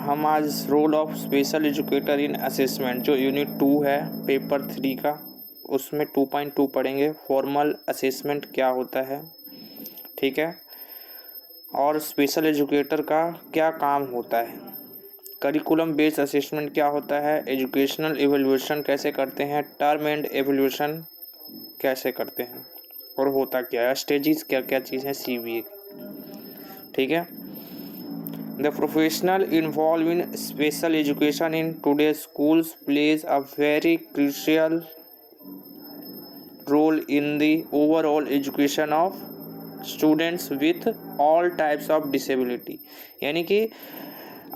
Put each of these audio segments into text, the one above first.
हम आज role of special educator in assessment जो यूनिट 2 है पेपर 3 का, उसमें 2.2 पढ़ेंगे। फॉर्मल असेसमेंट क्या होता है, ठीक है, और स्पेशल एजुकेटर का क्या काम होता है। करिकुलम बेस्ड असेसमेंट क्या होता है, एजुकेशनल एवेल्यूएशन कैसे करते हैं, टर्म एंड एवेल्यूएशन कैसे करते हैं और होता क्या है, स्टेजेस क्या क्या चीज़ है CBA, ठीक है। The professional involved in special education in today's schools plays a very crucial role in the overall education of students with all types of disability। यानी कि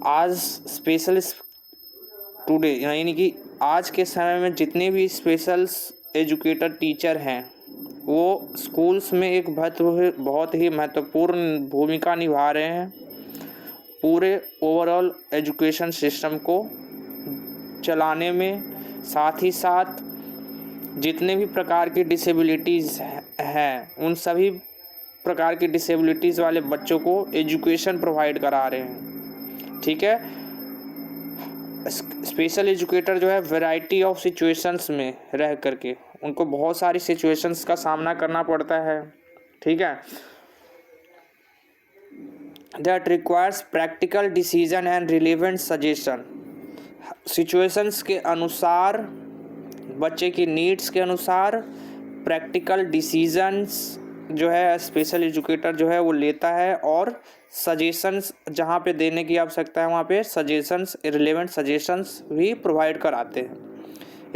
आज स्पेशल टुडे यानी कि आज के समय में जितने भी स्पेशल एजुकेटर टीचर हैं वो स्कूल्स में एक बहुत ही महत्वपूर्ण भूमिका निभा रहे हैं पूरे ओवरऑल एजुकेशन सिस्टम को चलाने में। साथ ही साथ जितने भी प्रकार की डिसेबिलिटीज़ हैं उन सभी प्रकार की डिसेबिलिटीज़ वाले बच्चों को एजुकेशन प्रोवाइड करा रहे हैं, ठीक है। स्पेशल एजुकेटर जो है वैरायटी ऑफ सिचुएशंस में रह करके उनको बहुत सारी सिचुएशंस का सामना करना पड़ता है, ठीक है, that requires practical decision and relevant suggestion। Situations के अनुसार, बच्चे की नीड्स के अनुसार प्रैक्टिकल डिसीजंस जो है स्पेशल एजुकेटर जो है वो लेता है और सजेशंस जहाँ पे देने की आवश्यकता है वहाँ पे सजेशंस, रिलेवेंट सजेशंस भी प्रोवाइड कराते हैं।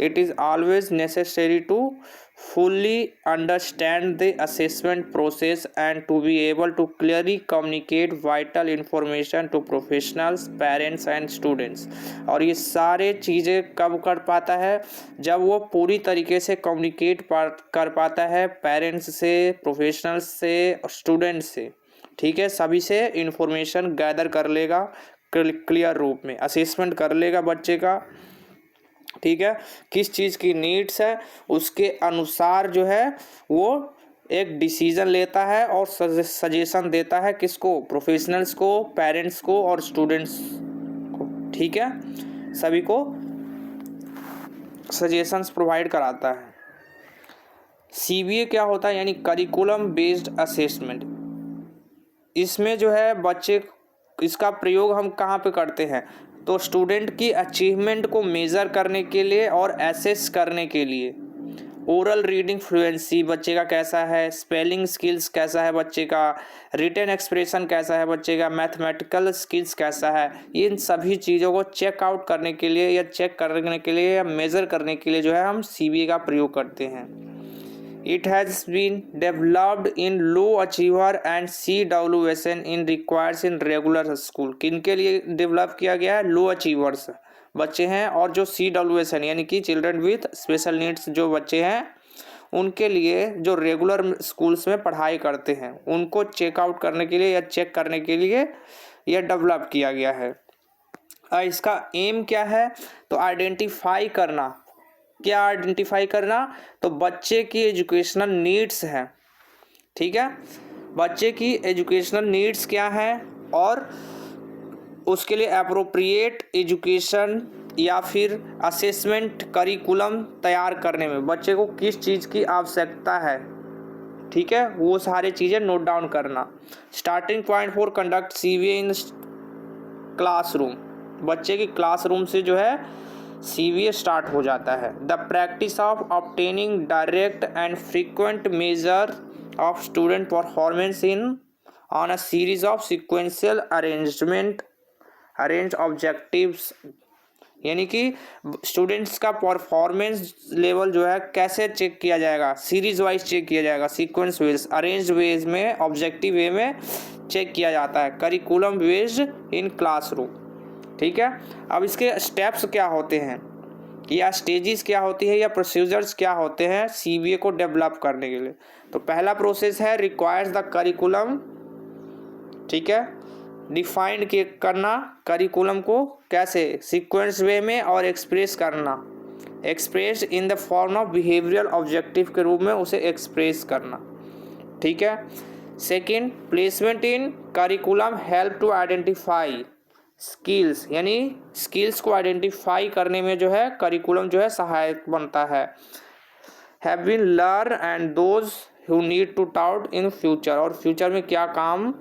It is always necessary to fully understand the assessment process and to be able to clearly communicate vital information to professionals, parents and students। और ये सारे चीज़ें कब कर पाता है, जब वो पूरी तरीके से कम्युनिकेट कर पाता है पेरेंट्स से, प्रोफेशनल्स से, स्टूडेंट्स से, ठीक है, सभी से इंफॉर्मेशन गैदर कर लेगा क्लियर रूप में, असेसमेंट कर लेगा बच्चे का, ठीक है, किस चीज़ की नीड्स है उसके अनुसार जो है वो एक डिसीजन लेता है और सजेशन देता है किसको, प्रोफेशनल्स को, पेरेंट्स को और स्टूडेंट्स को, ठीक है, सभी को सजेशंस प्रोवाइड कराता है। CBA क्या होता है, यानी करिकुलम बेस्ड असेसमेंट। इसमें जो है बच्चे, इसका प्रयोग हम कहाँ पे करते हैं, तो स्टूडेंट की अचीवमेंट को मेज़र करने के लिए और एसेस करने के लिए। ओरल रीडिंग फ्लुएंसी बच्चे का कैसा है, स्पेलिंग स्किल्स कैसा है बच्चे का, रिटन एक्सप्रेशन कैसा है बच्चे का, मैथमेटिकल स्किल्स कैसा है, इन सभी चीज़ों को चेक आउट करने के लिए या चेक करने के लिए या मेज़र करने के लिए जो है हम CBA का प्रयोग करते हैं। It has been developed in low achiever and CWSN in requires in regular school। किनके लिए डेवलप किया गया है, लो अचीवर्स बच्चे हैं और जो CWSN यानी कि चिल्ड्रन विथ स्पेशल नीड्स जो बच्चे हैं उनके लिए जो रेगुलर स्कूल्स में पढ़ाई करते हैं उनको चेकआउट करने के लिए या चेक करने के लिए यह डेवलप किया गया है। इसका एम क्या है, तो आइडेंटिफाई करना। क्या आइडेंटिफाई करना, तो बच्चे की एजुकेशनल नीड्स हैं, ठीक है, बच्चे की एजुकेशनल नीड्स क्या है और उसके लिए अप्रोप्रिएट एजुकेशन या फिर असेसमेंट करिकुलम तैयार करने में बच्चे को किस चीज़ की आवश्यकता है, ठीक है, वो सारी चीज़ें नोट डाउन करना। Starting point for conduct CBA in classroom, बच्चे की क्लासरूम से जो है CBA स्टार्ट हो जाता है। The practice of obtaining direct and frequent measure of student performance in on a series of sequential arrange objectives. यानी कि स्टूडेंट्स का परफॉर्मेंस लेवल जो है कैसे चेक किया जाएगा, सीरीज वाइज चेक किया जाएगा, सीक्वेंस वेज, अरेंज वेज में, ऑब्जेक्टिव वे में चेक किया जाता है, करिकुलम बेस्ड इन क्लासरूम, ठीक है। अब इसके स्टेप्स क्या होते हैं या स्टेजेस क्या होती है या प्रोसीजर्स क्या होते हैं CBA को डेवलप करने के लिए। तो पहला प्रोसेस है रिक्वायर्स द करिकुलम, ठीक है, डिफाइंड करना करिकुलम को कैसे, सीक्वेंस वे में और एक्सप्रेस करना, express in the form of behavioural objective के रूप में उसे एक्सप्रेस करना, ठीक है। Second, placement in curriculum help to identify skills, यानी स्किल्स को आइडेंटिफाई करने में जो है करिकुलम जो है सहायक बनता है। Have been learn and those who need to taught in future, और फ्यूचर में क्या काम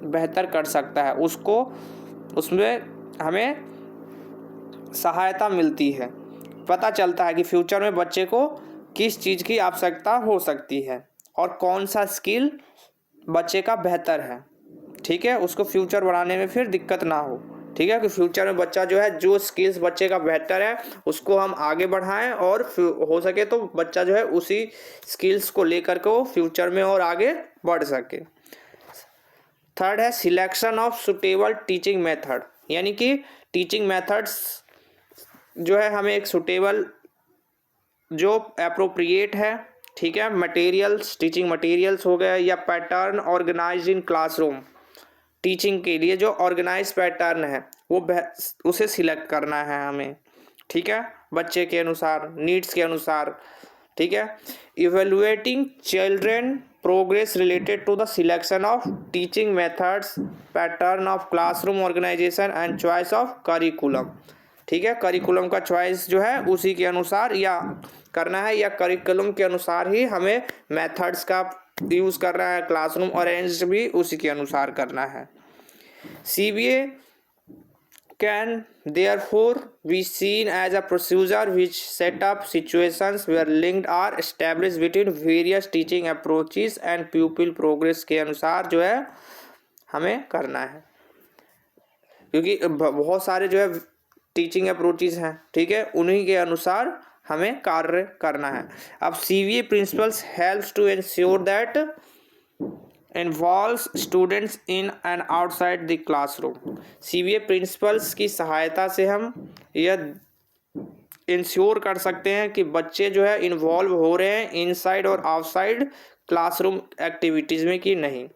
बेहतर कर सकता है उसको, उसमें हमें सहायता मिलती है, पता चलता है कि फ्यूचर में बच्चे को किस चीज़ की आवश्यकता हो सकती है और कौन सा स्किल बच्चे का बेहतर है। ठीक है, उसको फ्यूचर बनाने में फिर दिक्कत ना हो। ठीक है, कि फ्यूचर में बच्चा जो है जो स्किल्स बच्चे का बेहतर है उसको हम आगे बढ़ाएं, और हो सके तो बच्चा जो है उसी स्किल्स को लेकर के वो फ्यूचर में और आगे बढ़ सके। थर्ड है selection of suitable teaching method, यानी कि टीचिंग मेथड्स जो है हमें एक सुटेबल जो अप्रोप्रिएट है, ठीक है, मटेरियल्स, टीचिंग मटेरियल्स हो गए, या pattern organise in classroom, teaching के लिए जो ऑर्गेनाइज पैटर्न है वो उसे सिलेक्ट करना है हमें। ठीक है, बच्चे के अनुसार, नीड्स के अनुसार। ठीक है, evaluating children progress related to the selection of teaching methods, pattern of classroom organisation and choice of curriculum. ठीक है, करिकुलम का चॉइस जो है उसी के अनुसार या करना है, या करिकुलम के अनुसार ही हमें मेथड्स का यूज़ करना है, क्लासरूम अरेंज भी उसी के अनुसार करना है। CBA can therefore be seen as a procedure which set up situations where linked are established between various teaching approaches and pupil progress के अनुसार जो है हमें करना है, क्योंकि बहुत सारे जो है टीचिंग अप्रोचेस हैं, ठीक है, उन्हीं के अनुसार हमें कार्य करना है। अब CBA principles helps to ensure that involves students in and outside the classroom. CBA principles की सहायता से हम यह इंश्योर कर सकते हैं कि बच्चे जो है इन्वॉल्व हो रहे हैं इनसाइड और आउटसाइड क्लासरूम एक्टिविटीज़ में कि नहीं।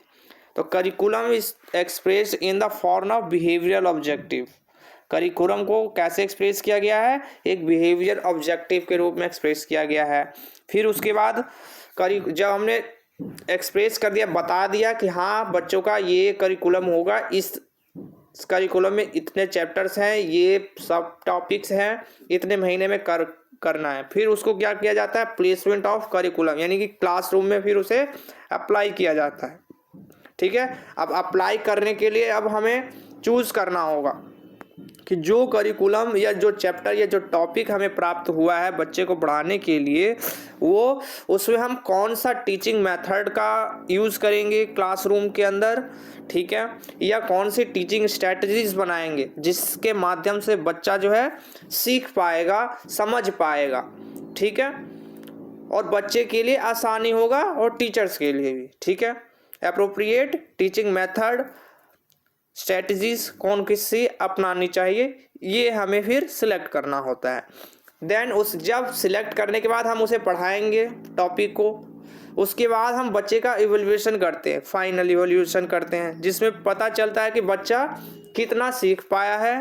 तो curriculum is express in the form of behavioural objective. Curriculum को कैसे एक्सप्रेस किया गया है, एक बिहेवियर ऑब्जेक्टिव के रूप में एक्सप्रेस किया गया है। फिर उसके बाद जब हमने एक्सप्रेस कर दिया, बता दिया कि हाँ बच्चों का ये करिकुलम होगा, इस करिकुलम में इतने चैप्टर्स हैं, ये सब टॉपिक्स हैं, इतने महीने में करना है। फिर उसको क्या किया जाता है, प्लेसमेंट ऑफ करिकुलम, यानी कि क्लासरूम में फिर उसे अप्लाई किया जाता है। ठीक है, अब अप्लाई करने के लिए अब हमें चूज करना होगा कि जो करिकुलम या जो चैप्टर या जो टॉपिक हमें प्राप्त हुआ है बच्चे को पढ़ाने के लिए, वो उसमें हम कौन सा टीचिंग मेथड का यूज़ करेंगे क्लासरूम के अंदर, ठीक है, या कौन सी टीचिंग स्ट्रेटजीज बनाएंगे जिसके माध्यम से बच्चा जो है सीख पाएगा, समझ पाएगा। ठीक है, और बच्चे के लिए आसानी होगा और टीचर्स के लिए भी। ठीक है, एप्रोप्रिएट टीचिंग मेथड, स्ट्रेटजीज कौन किससे अपनानी चाहिए, ये हमें फिर सिलेक्ट करना होता है। देन उस जब सिलेक्ट करने के बाद हम उसे पढ़ाएंगे टॉपिक को, उसके बाद हम बच्चे का इवैल्यूएशन करते हैं, फाइनल इवैल्यूएशन करते हैं, जिसमें पता चलता है कि बच्चा कितना सीख पाया है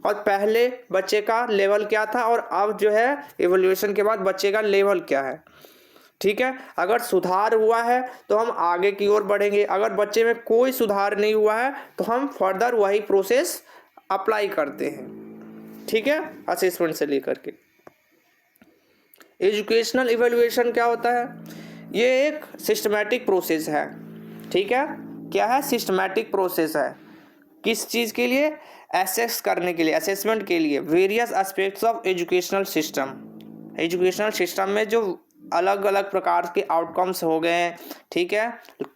और पहले बच्चे का लेवल क्या था और अब जो है इवैल्यूएशन के बाद बच्चे का लेवल क्या है। ठीक है, अगर सुधार हुआ है तो हम आगे की ओर बढ़ेंगे, अगर बच्चे में कोई सुधार नहीं हुआ है तो हम फर्दर वही प्रोसेस अप्लाई करते हैं। ठीक है, असेसमेंट से लेकर के। एजुकेशनल इवैल्यूएशन क्या होता है, ये एक सिस्टमैटिक प्रोसेस है। ठीक है, क्या है, सिस्टमैटिक प्रोसेस है। किस चीज़ के लिए, एसेस करने के लिए, असेसमेंट के लिए various aspects of educational system. Educational system में जो अलग अलग प्रकार के आउटकम्स हो गए हैं, ठीक है,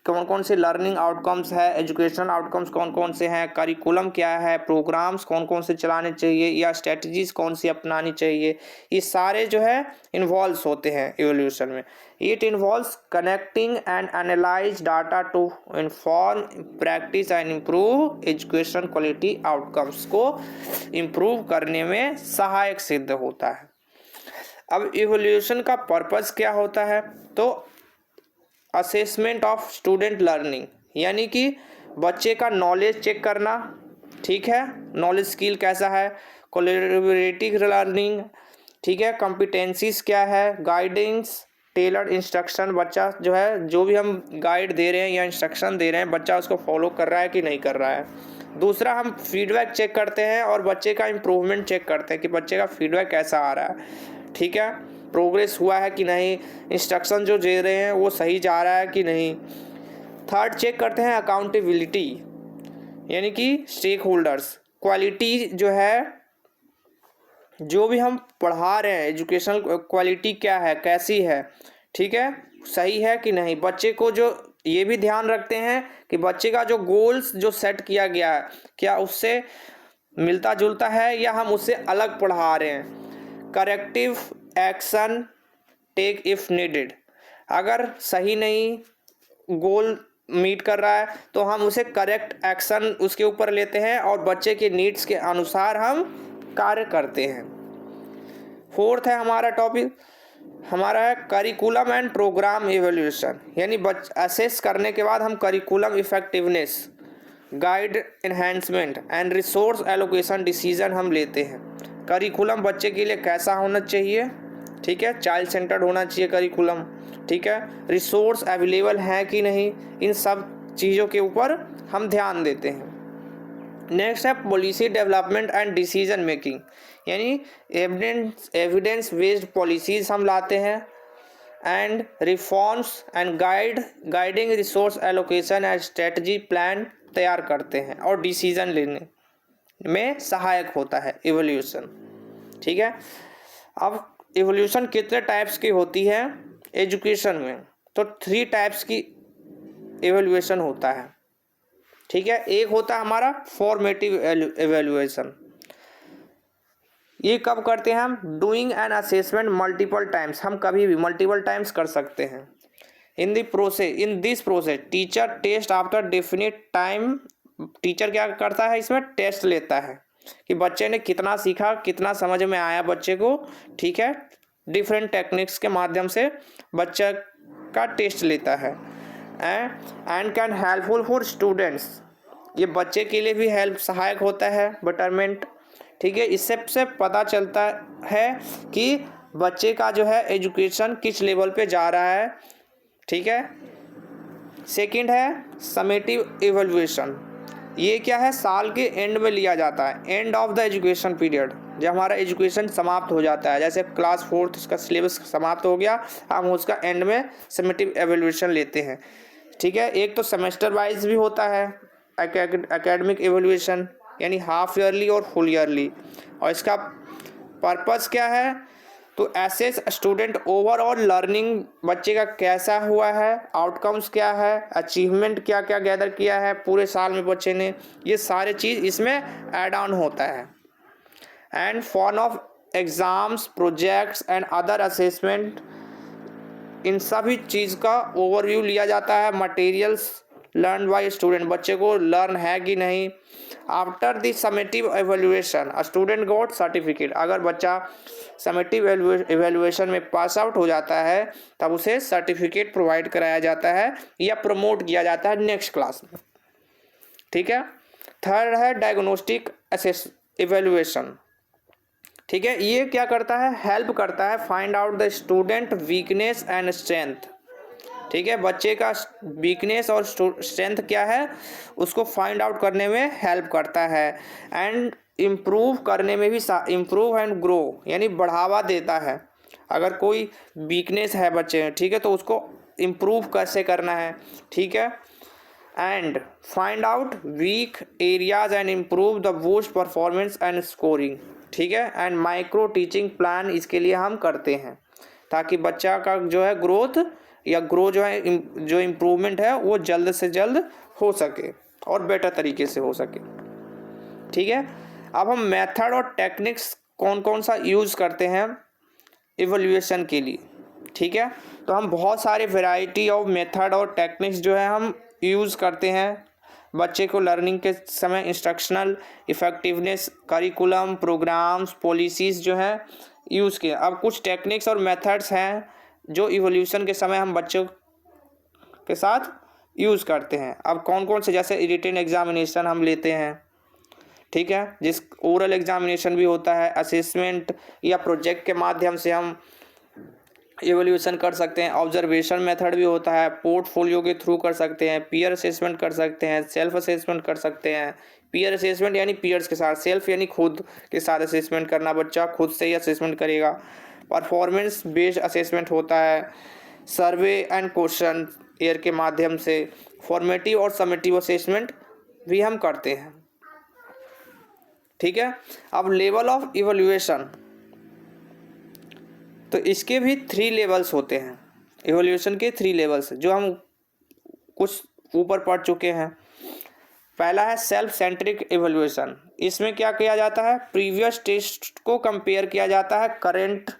कौन कौन से लर्निंग आउटकम्स है, एजुकेशनल आउटकम्स कौन कौन से हैं, करिकुलम क्या है, प्रोग्राम्स कौन कौन से चलाने चाहिए या स्ट्रेटजीज कौन सी अपनानी चाहिए, ये सारे जो है इन्वॉल्व होते हैं इवोल्यूशन में। It involves connecting and analyse data to inform practice and improve education quality. Outcomes को इम्प्रूव करने में सहायक सिद्ध होता है। अब इवोल्यूशन का पर्पस क्या होता है, तो असेसमेंट ऑफ स्टूडेंट लर्निंग, यानी कि बच्चे का नॉलेज चेक करना। ठीक है, नॉलेज स्किल कैसा है, कोलैबोरेटिव लर्निंग, ठीक है, कॉम्पिटेंसीज क्या है, गाइडेंस, टेलर्ड इंस्ट्रक्शन, बच्चा जो है जो भी हम गाइड दे रहे हैं या इंस्ट्रक्शन दे रहे हैं बच्चा उसको फॉलो कर रहा है कि नहीं कर रहा है। दूसरा हम फीडबैक चेक करते हैं और बच्चे का इम्प्रूवमेंट चेक करते हैं कि बच्चे का फीडबैक कैसा आ रहा है, ठीक है, प्रोग्रेस हुआ है कि नहीं, इंस्ट्रक्शन जो दे रहे हैं वो सही जा रहा है कि नहीं। थर्ड चेक करते हैं अकाउंटेबिलिटी, यानी कि स्टेक होल्डर्स, क्वालिटी जो है, जो भी हम पढ़ा रहे हैं एजुकेशनल क्वालिटी क्या है, कैसी है, ठीक है, सही है कि नहीं। बच्चे को जो ये भी ध्यान रखते हैं कि बच्चे का जो गोल्स जो सेट किया गया है क्या उससे मिलता जुलता है या हम उससे अलग पढ़ा रहे हैं। Corrective action take if needed, अगर सही नहीं गोल मीट कर रहा है तो हम उसे करेक्ट एक्शन उसके ऊपर लेते हैं और बच्चे के नीड्स के अनुसार हम कार्य करते हैं। फोर्थ है हमारा टॉपिक, हमारा है करिकुलम एंड प्रोग्राम इवैल्यूएशन, यानी असेस करने के बाद हम curriculum effectiveness, guide enhancement and resource allocation decision हम लेते हैं। करिकुलम बच्चे के लिए कैसा होना चाहिए, ठीक है, चाइल्ड सेंटर्ड होना चाहिए करिकुलम, ठीक है, रिसोर्स अवेलेबल है कि नहीं, इन सब चीज़ों के ऊपर हम ध्यान देते हैं। नेक्स्ट है policy development and decision making, यानी एविडेंस बेस्ड पॉलिसीज़ हम लाते हैं and reforms and guiding resource allocation and strategy plan तैयार करते हैं और डिसीजन लेने में सहायक होता है इवोल्यूशन, ठीक है। अब इवोल्यूशन कितने टाइप्स की होती है एजुकेशन में, तो 3 टाइप्स की इवोल्यूशन होता है, ठीक है। एक होता है हमारा फॉर्मेटिव इवैल्यूएशन, ये कब करते हैं हम, doing an assessment multiple times, हम कभी भी मल्टीपल टाइम्स कर सकते हैं। In this process teacher test after definite time, teacher क्या करता है इसमें टेस्ट लेता है कि बच्चे ने कितना सीखा, कितना समझ में आया बच्चे को, ठीक है, डिफरेंट टेक्निक्स के माध्यम से बच्चा का टेस्ट लेता है। And can helpful for students, ये बच्चे के लिए भी हेल्प सहायक होता है बेटरमेंट, ठीक है। इससे से पता चलता है कि बच्चे का जो है एजुकेशन किस लेवल पे जा रहा है, ठीक है। सेकंड है समेटिव इवैल्यूएशन, ये क्या है, साल के एंड में लिया जाता है, end of the education period, जब हमारा एजुकेशन समाप्त हो जाता है, जैसे क्लास 4 उसका सिलेबस समाप्त हो गया, हम उसका एंड में समेटिव इवैल्यूएशन लेते हैं, ठीक है। एक तो सेमेस्टर वाइज भी होता है एकेडमिक इवैल्यूएशन, यानी हाफ ईयरली और फुल ईयरली, और इसका पर्पस क्या है, तो एसेस स्टूडेंट ओवरऑल लर्निंग, बच्चे का कैसा हुआ है, आउटकम्स क्या है, अचीवमेंट क्या क्या गैदर किया है पूरे साल में बच्चे ने, ये सारे चीज़ इसमें ऐड ऑन होता है। And form of exams, projects and other assessment, इन सभी चीज़ का ओवरव्यू लिया जाता है। मटेरियल्स लर्न बाय स्टूडेंट, बच्चे को लर्न है कि नहीं। After the summative evaluation student got certificate, अगर बच्चा समेटिव एवेल्यूएशन में पास आउट हो जाता है तब उसे सर्टिफिकेट प्रोवाइड कराया जाता है या प्रमोट किया जाता है नेक्स्ट क्लास में, ठीक है। थर्ड है डायग्नोस्टिक एवेल्यूएशन, ठीक है, ये क्या करता है, हेल्प करता है find out the student weakness and strength, ठीक है, बच्चे का वीकनेस और स्ट्रेंथ क्या है उसको फाइंड आउट करने में हेल्प करता है। एंड इम्प्रूव करने में भी, इम्प्रूव एंड ग्रो, यानी बढ़ावा देता है। अगर कोई वीकनेस है बच्चे में, ठीक है, तो उसको इम्प्रूव कैसे करना है, ठीक है। And find out weak areas and improve the boost performance and scoring, ठीक है। एंड माइक्रो टीचिंग प्लान इसके लिए हम करते हैं ताकि बच्चा का जो है ग्रोथ या जो है जो इम्प्रूवमेंट है वो जल्द से जल्द हो सके और बेटर तरीके से हो सके, ठीक है। अब हम मेथड और टेक्निक्स कौन कौन सा यूज़ करते हैं इवैल्यूएशन के लिए, ठीक है, तो हम बहुत सारे वैरायटी ऑफ मेथड और टेक्निक्स जो है हम यूज़ करते हैं बच्चे को लर्निंग के समय। Instructional effectiveness, curriculum, programmes, policies जो है यूज़ किए। अब कुछ टेक्निक्स और मेथड्स हैं जो इवोल्यूशन के समय हम बच्चों के साथ यूज़ करते हैं। अब कौन कौन से, जैसे रिटन एग्जामिनेशन हम लेते हैं, ठीक है, जिस ओरल एग्जामिनेशन भी होता है, असेसमेंट या प्रोजेक्ट के माध्यम से हम इवोल्यूशन कर सकते हैं। ऑब्जर्वेशन मेथड भी होता है, पोर्टफोलियो के थ्रू कर सकते हैं, पीयर असेसमेंट कर सकते हैं, सेल्फ असेसमेंट कर सकते हैं, पीयर असेसमेंट यानी पीयर्स के साथ, सेल्फ यानी खुद के साथ असेसमेंट करना, बच्चा खुद से ही असेसमेंट करेगा। परफॉर्मेंस बेस्ड असेसमेंट होता है, सर्वे एंड क्वेश्चन एयर के माध्यम से। फॉर्मेटिव और समेटिव असेसमेंट भी हम करते हैं, ठीक है। अब लेवल ऑफ इवैल्यूएशन, तो इसके भी 3 लेवल्स होते हैं। इवैल्यूएशन के 3 लेवल्स जो हम कुछ ऊपर पढ़ चुके हैं। पहला है सेल्फ सेंट्रिक इवैल्यूएशन। इसमें क्या किया जाता है, प्रीवियस टेस्ट को कंपेयर किया जाता है करेंट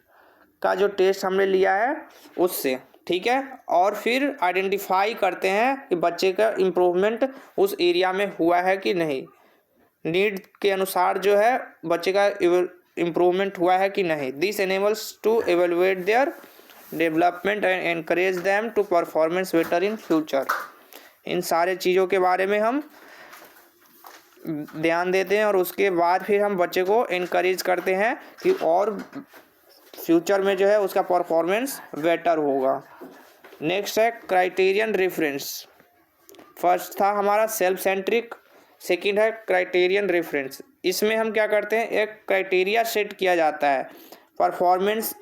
का जो टेस्ट हमने लिया है उससे, ठीक है। और फिर आइडेंटिफाई करते हैं कि बच्चे का इम्प्रूवमेंट उस एरिया में हुआ है कि नहीं, नीड के अनुसार जो है बच्चे का इम्प्रूवमेंट हुआ है कि नहीं। This enables to evaluate their development and encourage them to performance better in future. इन सारे चीज़ों के बारे में हम ध्यान देते हैं और उसके बाद फिर हम बच्चे को इनकरेज करते हैं कि और फ्यूचर में जो है उसका परफॉर्मेंस बेटर होगा। नेक्स्ट है क्राइटेरियन रेफरेंस। फर्स्ट था हमारा सेल्फ सेंट्रिक, सेकंड है क्राइटेरियन रेफरेंस। इसमें हम क्या करते हैं, एक क्राइटेरिया सेट किया जाता है परफॉर्मेंस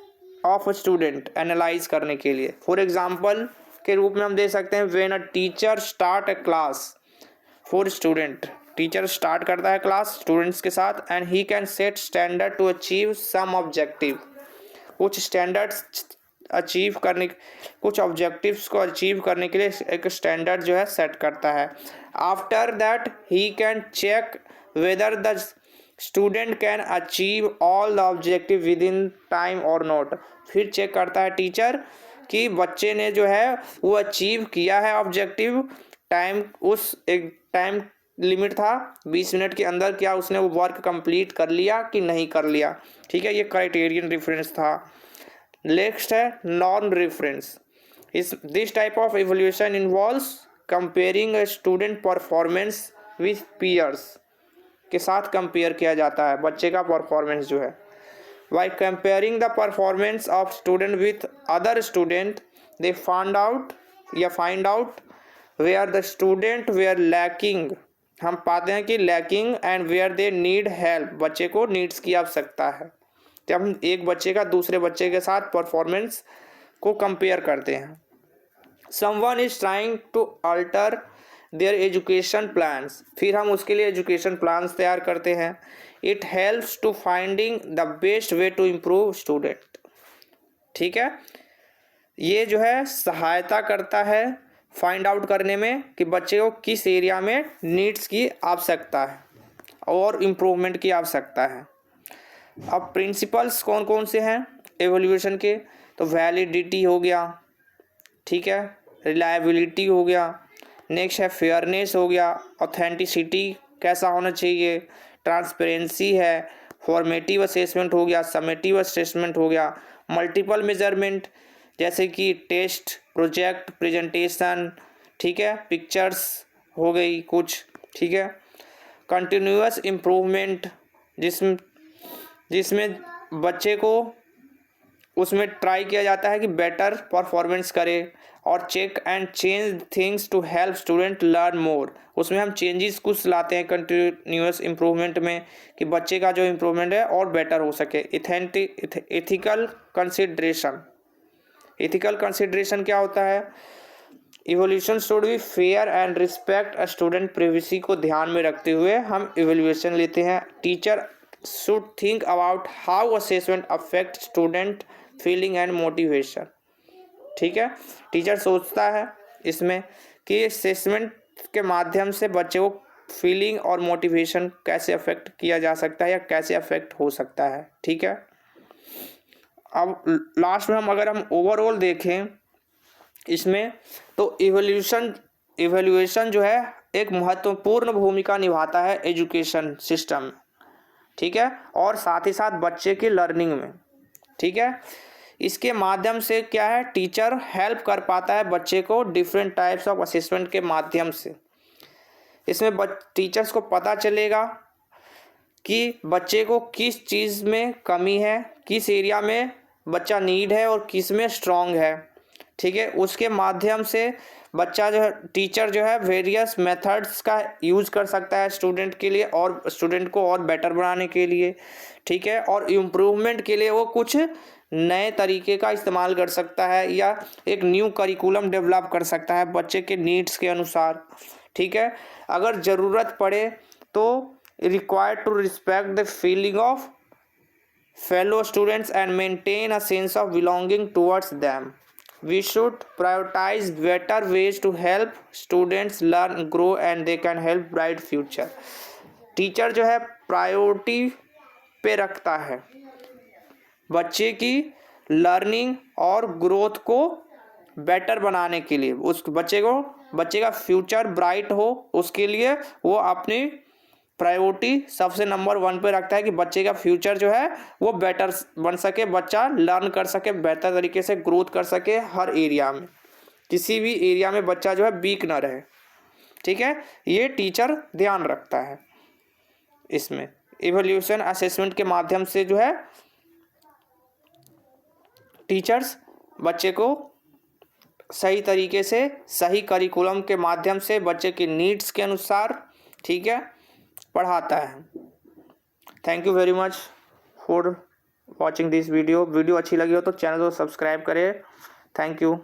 ऑफ स्टूडेंट एनालाइज करने के लिए। फॉर एग्जांपल के रूप में हम दे सकते हैं when a teacher start a class for student. Teacher start करता है क्लास स्टूडेंट्स के साथ and he can set standard to achieve some objective. कुछ स्टैंडर्ड्स अचीव करने, कुछ ऑब्जेक्टिव्स को अचीव करने के लिए एक स्टैंडर्ड जो है सेट करता है। After that he can check whether the student can achieve all the objective within time और नॉट। फिर चेक करता है टीचर कि बच्चे ने जो है वो अचीव किया है ऑब्जेक्टिव, टाइम उस एक टाइम लिमिट था 20 मिनट के अंदर, क्या उसने वो वर्क कंप्लीट कर लिया कि नहीं कर लिया, ठीक है। ये क्राइटेरियन रेफरेंस था। नेक्स्ट है norm reference. This type of evaluation involves comparing a student performance with peers. के साथ कंपेयर किया जाता है बच्चे का परफॉर्मेंस जो है। By comparing the performance of student with other student they find out where the student were lacking. हम पाते हैं कि lacking and where they need help, बच्चे को नीड्स की आवश्यकता है। जब हम एक बच्चे का दूसरे बच्चे के साथ परफॉर्मेंस को कंपेयर करते हैं। Someone is trying to alter their education plans, फिर हम उसके लिए एजुकेशन प्लान्स तैयार करते हैं। It helps to finding the best way to improve student, ठीक है। ये जो है सहायता करता है फाइंड आउट करने में कि बच्चे को किस एरिया में नीड्स की आवश्यकता है और इम्प्रूवमेंट की आवश्यकता है। अब प्रिंसिपल्स कौन कौन से हैं एवैल्यूएशन के, तो वैलिडिटी हो गया, ठीक है, रिलायबिलिटी हो गया, नेक्स्ट है फेयरनेस हो गया, ऑथेंटिसिटी कैसा होना चाहिए, ट्रांसपेरेंसी है, फॉर्मेटिव असेसमेंट हो गया, समेटिव असेसमेंट हो गया, मल्टीपल मेजरमेंट जैसे कि टेस्ट, प्रोजेक्ट, प्रेजेंटेशन, ठीक है, पिक्चर्स हो गई कुछ, ठीक है, कंटिन्यूअस इम्प्रूवमेंट जिसमें बच्चे को उसमें ट्राई किया जाता है कि बेटर परफॉर्मेंस करे, और check and change things to help student learn more. उसमें हम चेंजेस कुछ लाते हैं कंटिन्यूअस इम्प्रूवमेंट में कि बच्चे का जो इम्प्रूवमेंट है और बेटर हो सके। एथिकल कंसिडरेशन, एथिकल कंसिडरेशन क्या होता है, evolution should be fair and respect a student privacy को ध्यान में रखते हुए हम इवोल्यूशन लेते हैं। Teacher should think about how assessment affect student feeling and motivation, ठीक है। टीचर सोचता है इसमें कि असेसमेंट के माध्यम से बच्चे को फीलिंग और मोटिवेशन कैसे अफेक्ट किया जा सकता है या कैसे अफेक्ट हो सकता है, ठीक है। अब लास्ट में अगर हम ओवरऑल देखें इसमें, तो इवैल्यूएशन जो है एक महत्वपूर्ण भूमिका निभाता है एजुकेशन सिस्टम में, ठीक है, और साथ ही साथ बच्चे की लर्निंग में, ठीक है। इसके माध्यम से क्या है, टीचर हेल्प कर पाता है बच्चे को डिफरेंट टाइप्स ऑफ असेसमेंट के माध्यम से। इसमें टीचर्स को पता चलेगा कि बच्चे को किस चीज़ में कमी है, किस एरिया में बच्चा नीड है और किस में स्ट्रॉन्ग है, ठीक है। उसके माध्यम से बच्चा जो है टीचर जो है वेरियस मेथड्स का यूज़ कर सकता है स्टूडेंट के लिए और स्टूडेंट को और बेटर बनाने के लिए, ठीक है, और इम्प्रूवमेंट के लिए वो कुछ नए तरीके का इस्तेमाल कर सकता है या एक न्यू करिकुलम डेवलप कर सकता है बच्चे के नीड्स के अनुसार, ठीक है। अगर ज़रूरत पड़े तो required to respect the feeling of fellow students and maintain a sense of belonging towards them. We should prioritize better ways to help students learn, grow and they can help bright future. Teacher जो है priority पे रखता है बच्चे की learning और growth को better बनाने के लिए, उस बच्चे का फ्यूचर ब्राइट हो उसके लिए वो अपनी प्रायोरिटी सबसे नंबर 1 पे रखता है कि बच्चे का फ्यूचर जो है वो बेटर बन सके, बच्चा लर्न कर सके, बेहतर तरीके से ग्रोथ कर सके हर एरिया में, किसी भी एरिया में बच्चा जो है वीक ना रहे, ठीक है। ये टीचर ध्यान रखता है। इसमें इवैल्यूएशन असेसमेंट के माध्यम से जो है टीचर्स बच्चे को सही तरीके से सही करिकुलम के माध्यम से बच्चे के नीड्स के अनुसार, ठीक है, पढ़ाता है। Thank you very much for watching this video. Video अच्छी लगी हो तो चैनल को सब्सक्राइब करें। Thank you.